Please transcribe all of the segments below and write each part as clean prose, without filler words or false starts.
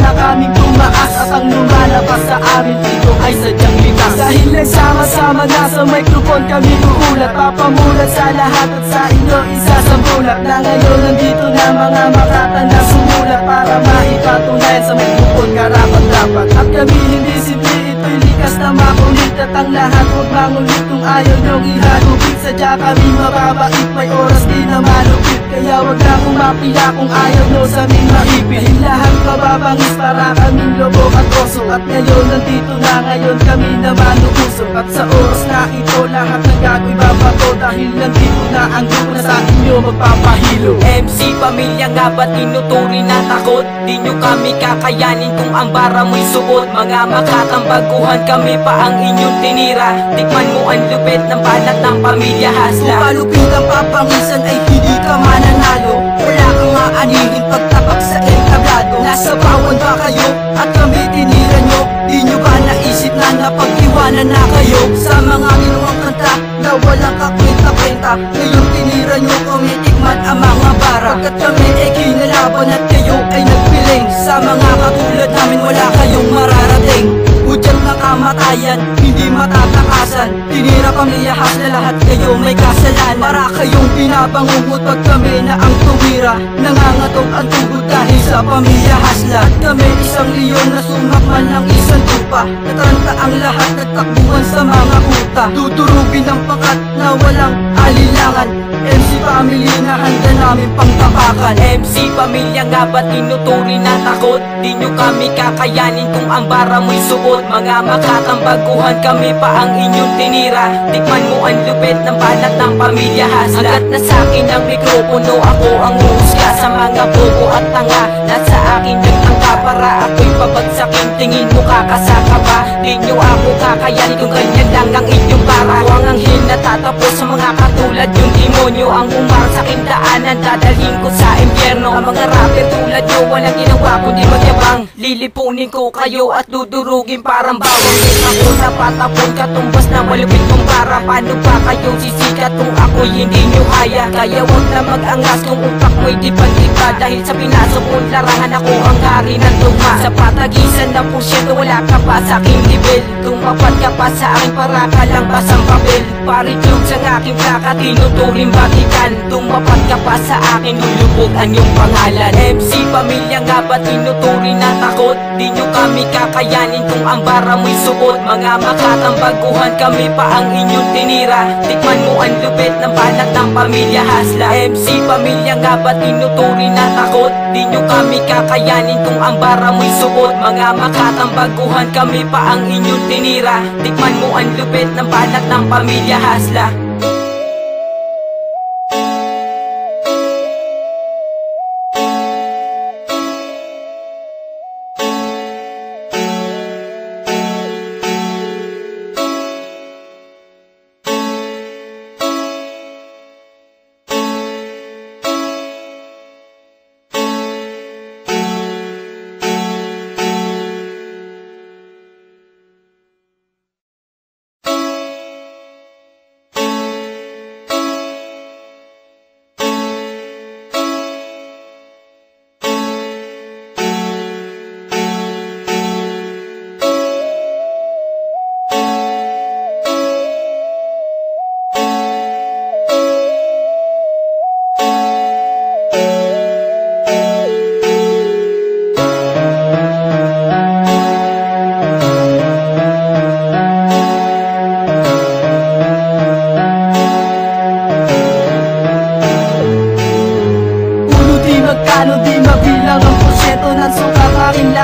na kaming tumaas at ang lumalabas sa amin dito ay sadyang likas. Dahil nagsama-sama na sa microphone kami uulat, papamulat sa lahat at sa inyo isasambulat. Na ngayon nandito na mga makatanda sumulat para maipatunayan sa microphone karapat-dapat. At kami hindi simple, ito'y likas na makulit at ang lahat huwag mangulit kung ayaw nyong ihagupit. Sadya kami mababait, may oras di na malupit, kaya wag na kumapila kung ayaw nyo sa aming maipit. Dahil lahat mababangis para kaming lobo at oso, at ngayon nandito na ngayon kami naman uusok. At sa oras na ito lahat ng gago'y babato, dahil nandito na ang group na sa inyo magpapahilo. MC pamilya nga ba tinuturi na takot? Di nyo kami kakayanin kung ang bara mo'y suot. Mga makatambaguhan kami pa ang inyong tinira. Tikman mo ang lupit ng banat ng pamilya Hasla. Kung palupit ang papangisan ay hindi ka mananalo. Wala kang maanihin pagtapak sa entablado. Nasa bawan ba kayo at kami tinira nyo? Di nyo ba naisip na napag-iwanan na kayo? Sa mga ginawang kanta na walang kakwenta-kwenta, ngayon tinira nyo kami, tikman ang mga bara. Pagkat kami ay kinalaban at kayo ay nagpiling, sa mga katulad namin wala kayong mararating. Hudyat ng kamatayan, hindi matatakasan. Tinira pamilya Hasla, lahat kayo may kasalanan. Para kayong binabangungot pag kami na ang tumira. Nangangatog ang tugod dahil sa pamilya Hasla. At kami isang leon na sumakman ng isang tupa. Nataranta ang lahat, nagtakbuhan sa mga kuta. Dudurugin ang pangkat na walang alilangan. MC family na handa namin pangtapakan. MC pamilya nga ba tinuturi na takot? Di nyo kami kakayanin kung ang bara mo'y suot. Mga makatambaguhan kami pa ang inyong tinira. Tikman mo ang lupit ng banat ng pamilya Hasla. Hanggat na sa'kin ang mikropono, ako ang huhusga sa mga bobo at tanga. Nasa akin nagtangka para ako'y pabagsakin. Tingin mo kakasaka ba? Di nyo ako kakayanin kung ganyan lang ang inyong bara. Ako ang anghel na tatapos sa mga katulad yung demonyo. Ang umar sa aking daanan, dadalhin ko sa impyerno. Ang mga rapper tulad nyo walang ginawa kundi magyabang. Lilipunin ko kayo at dudurugin parang bawang. Ako napatapon katumbas na malupit kong para. Paano ba kayong sisikat kung ako'y hindi nyo kaya? Kaya huwag na mag-angas kung utak mo'y dipan-dipa. Dahil sa pinasok kong larangan, ako ang hari ng tugma. Sa patagisan ng porsyento wala ka pa sa aking level. Tumapat ka pa sa aking para ka lang basang papel. Paritug sa aking plaka, tinuturing batikan. Tumapat ka pa sa akin, lulubog ang iyong pangalan. MC pamilya nga ba tinuturi na takot? Di nyo kami kakayanin kung ang bara mo'y suot. Mga makatambaguhan kami pa ang inyong tinira. Tikman mo ang lupit ng banat ng pamilya Hasla. MC pamilya nga ba tinuturi na takot? Di nyo kami kakayanin kung ang bara mo'y suot. Mga makatambaguhan kami pa ang inyong tinira. Tikman mo ang lupit ng banat ng pamilya Hasla.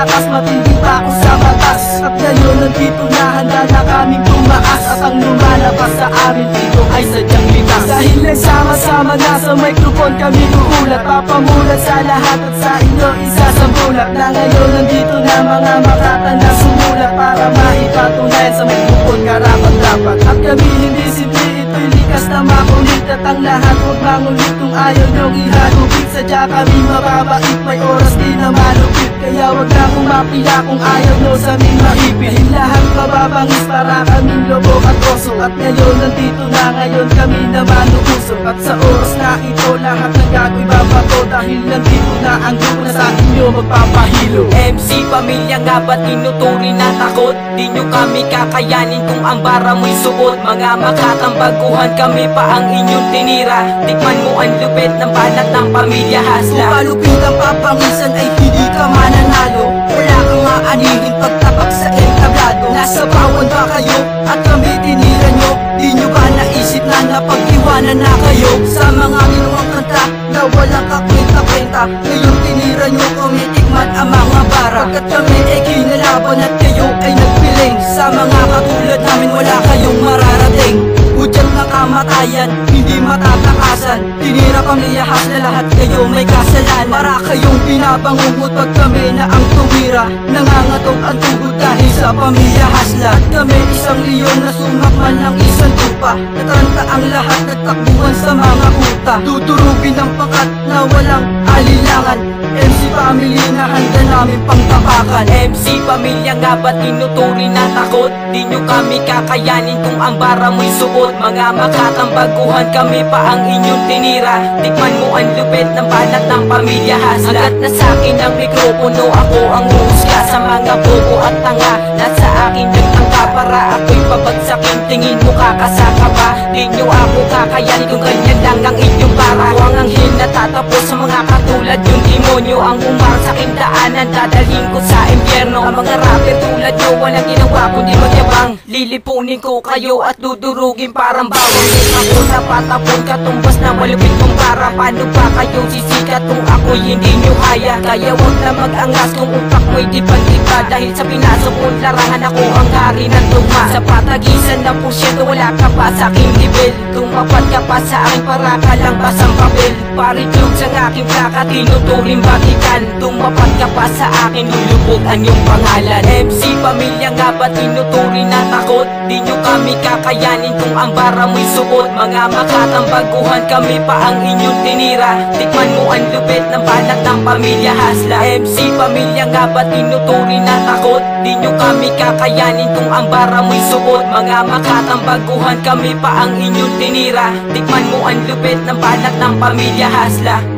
lakas, matindi pa ako sa batas. At ngayon nandito na, handa na kaming tumaas. At ang lumalabas sa amin dito ay sadyang likas. Dahil nagsama-sama na sa microphone kami uulat, papamulat sa lahat at sa inyo isasambulat. Na ngayon nandito na mga makatanda sumulat, para maipatunayan sa microphone karapat-dapat. At kami hindi simple, ito'y likas na makulit. At ang lahat huwag mangulit kung ayaw nyong ihagupit. Sadya kami mababait, may oras di na malupit. Kaya Kaya wag na kong mapila kung ayaw nyo sa aming maipit. Dahil lahat mababangis para kaming lobo at oso. At ngayon nandito na ngayon kami naman uusok. At sa oras na ito lahat ng gagawin babato. Dahil nandito na ang grupo na sa inyo magpapahilo. MC pamilya nga ba't tinuturing na takot? Di nyo kami kakayanin kung ang bara mo'y suot. Mga makatambaguhan kami pa ang inyong tinira. Tikman mo ang lupit ng banat ng pamilya Hasla. Kung malupit ang papangisan ay hindi ka mananalo. Wala kang maanihin pagtapak sa entablado. Nasa bawon ba kayo at kami tinira nyo? Di nyo ba naisip na napag-iwanan na kayo? Sa mga ginawang kanta na walang kakwenta-kwenta, ngayon tinira nyo kami, tikman ang mga bara. Pagkat kami ay kinalaban at kayo ay nagpiling. Sa mga katulad namin wala kayong mararating. Hudyat ng kamatayan, hindi matatakasan. Tinira pamilya Hasla, lahat kayo may kasalanan. Para kayong pinabangungot pag kami na ang tumira. Nangangatog ang tuhod dahil sa pamilya Hasla. At kami isang leon na sumakman ng isang tupa. Nataranta ang lahat, nagtakbuhan sa mga kuta. Tuturugin ang pangkat na walang alilangan. MC family na handa namin pangtapakan. MC pamilya nga ba't tinuturing na takot? Di nyo kami kakayanin kung ang bara mo'y suot. Mga makatambaguhan kami pa ang inyong tinira. Tikman mo ang lupit ng banat ng pamilya Hasla. Hanggat na sa'kin ang mikropono, ako ang huhusga sa mga bobo at tanga. Nasa akin yung tangka para ako'y pabagsakin. Tingin mo kakasaka ba? Di nyo ako kakayanin kung ganyan lang ang inyong bara. Ako ang anghel na tatapos sa mga katulad yung demonyo. Ang umar sa aking daanan, dadalhin ko sa impyerno. Ang mga rapper tulad nyo, walang ginawa kundi magyabang. Lilipunin ko kayo at dudurugin parang bawang. Ako na patapon katumbas na malupit kong para. Paano ba kayo sisikat kung ako'y hindi nyo kaya? Kaya wag na mag-angas kung utak mo'y dipan-dipa. Dahil sa pinasok kong larangan, ako ang hari ng tugma. Sa patagisan na porsyento, wala ka pa sa aking nivel. Tumapat ka pa sa akin para ka lang basang papel. Paritlog sa aking plaka, tinuturing batikan. Tumapat ka pa sa akin, lulubog ang iyong pangalan. MC pamilya nga ba't tinuturing na takot? Di nyo kami kakayanin kung ang bara mo'y suot. Mga makatambaguhan kami pa ang inyong tinira. Tikman mo ang lupit ng banat ng pamilya Hasla. MC pamilya nga ba't tinuturing na takot? Di nyo kami kakayanin kung ang bara mo'y suot. Mga makatambaguhan kami pa ang inyong tinira. Tikman mo ang lupit ng banat ng pamilya Hasla.